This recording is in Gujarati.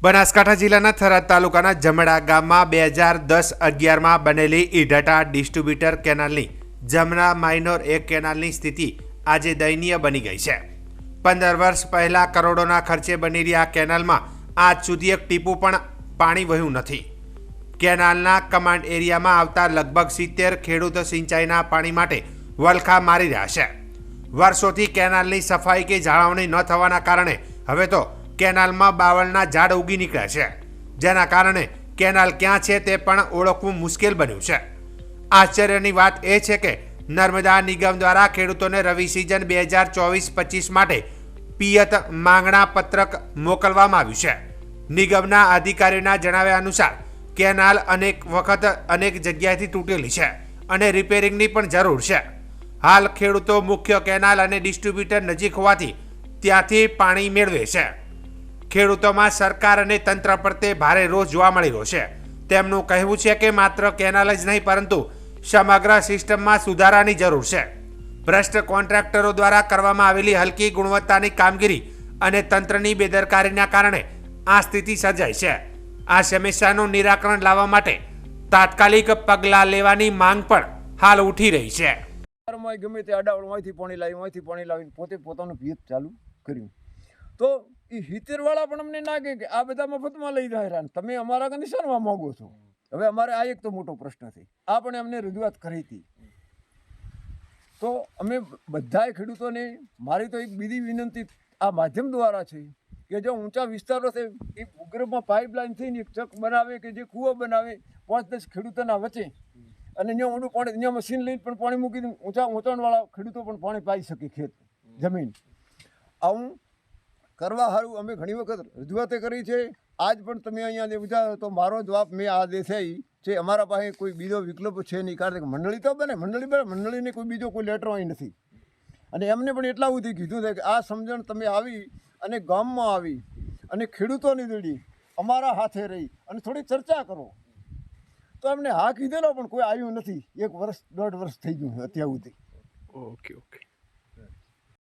બનાસકાંઠા જિલ્લાના થરાદ તાલુકાના જમણા ગામમાં 2010-11માં બનેલી ઈઢટા ડિસ્ટ્રીબ્યુટર કેનાલની જમણા માઇનોર એક કેનાલની સ્થિતિ આજે દયનીય બની ગઈ છે। 15 વર્ષ પહેલા કરોડોના ખર્ચે બનેલી આ કેનાલમાં આજ સુધી એક ટીપું પણ પાણી વહ્યું નથી। કેનાલના કમાન્ડ એરિયામાં આવતા લગભગ 70 ખેડૂત સિંચાઈના પાણી માટે વલખા મારી રહ્યા છે। વર્ષોથી કેનાલની સફાઈ કે જાળવણી ન થવાના કારણે હવે તો કેનાલમાં બાવળના ઝાડ ઉગી નીકળ્યા છે, જેના કારણે કેનાલ ક્યાં છે તે પણ ઓળખવું મુશ્કેલ બન્યું છે। આશ્ચર્યની વાત એ છે કે નર્મદા નિગમ દ્વારા ખેડૂતોને રવિ સિઝન 2024-25 માટે પિયત માંગણા પત્રક મોકલવામાં આવ્યું છે। નિગમના અધિકારીઓના જણાવ્યા અનુસાર કેનાલ અનેક વખત અનેક જગ્યાએથી તૂટેલી છે અને રિપેરિંગની પણ જરૂર છે। હાલ ખેડૂતો મુખ્ય કેનાલ અને ડિસ્ટ્રીબ્યુટર નજીક હોવાથી ત્યાંથી પાણી મેળવે છે। ખેડૂતોમાં સરકાર અને તંત્ર પ્રત્યે ભારે રોષ જોવા મળી રહ્યો છે। તેમનું કહેવું છે કે માત્ર કેનાલ જ નહીં પરંતુ સમગ્ર સિસ્ટમમાં સુધારાની જરૂર છે। ભ્રષ્ટ કોન્ટ્રાક્ટરો દ્વારા કરવામાં આવેલી હલકી ગુણવત્તાની કામગીરી અને તંત્રની બેદરકારીના કારણે આ સ્થિતિ સર્જાઈ છે। આ સમસ્યાનું નિરાકરણ લાવવા માટે તાત્કાલિક પગલાં લેવાની માંગ પણ હાલ ઉઠી રહી છે। ગમે તે અડાવળમાંથી પાણી લાવીને પોતે પોતાનું પિયત ચાલુ કર્યું તો એ હિતેરવાળા પણ અમને ના કે આ બધા મફતમાં લઈ રહ્યા તમે અમારા કને શેનવા માંગો છો। હવે અમારે આ એક તો મોટો પ્રશ્ન છે, આપણે અમને રજૂઆત કરી હતી તો અમે બધાએ ખેડૂતોને મારી તો એક બીજી વિનંતી આ માધ્યમ દ્વારા છે કે જો ઊંચા વિસ્તારો છે એ ભૂગર્ભમાં પાઇપલાઇન થઈને એક ચક બનાવે કે જે કૂવો બનાવે 5-10 ખેડૂતોના વચ્ચે અને ત્યાં ઊંડું પાણી ત્યાં મશીન લઈને પણ પાણી મૂકી દે ઊંચાણવાળા ખેડૂતો પણ પાણી પાઈ શકે ખેત જમીન। આવું કરવા સારું અમે ઘણી વખત રજૂઆતે કરી છે। આજ પણ તમે અહીંયા વિચારો તો મારો જવાબ મેં આ દેસાઈ છે અમારા પાસે કોઈ બીજો વિકલ્પ છે નહીં, કારણ કે મંડળી તો બને મંડળીને કોઈ બીજો કોઈ લેટર અહીં નથી અને એમને પણ એટલા સુધી કીધું છે કે આ સમજણ તમે આવી અને ગામમાં આવી અને ખેડૂતોની જોડી અમારા હાથે રહી અને થોડી ચર્ચા કરો તો એમને હા કીધેલો પણ કોઈ આવ્યું નથી। 1 વર્ષ 1.5 વર્ષ થઈ ગયું અત્યાર સુધી। ઓકે।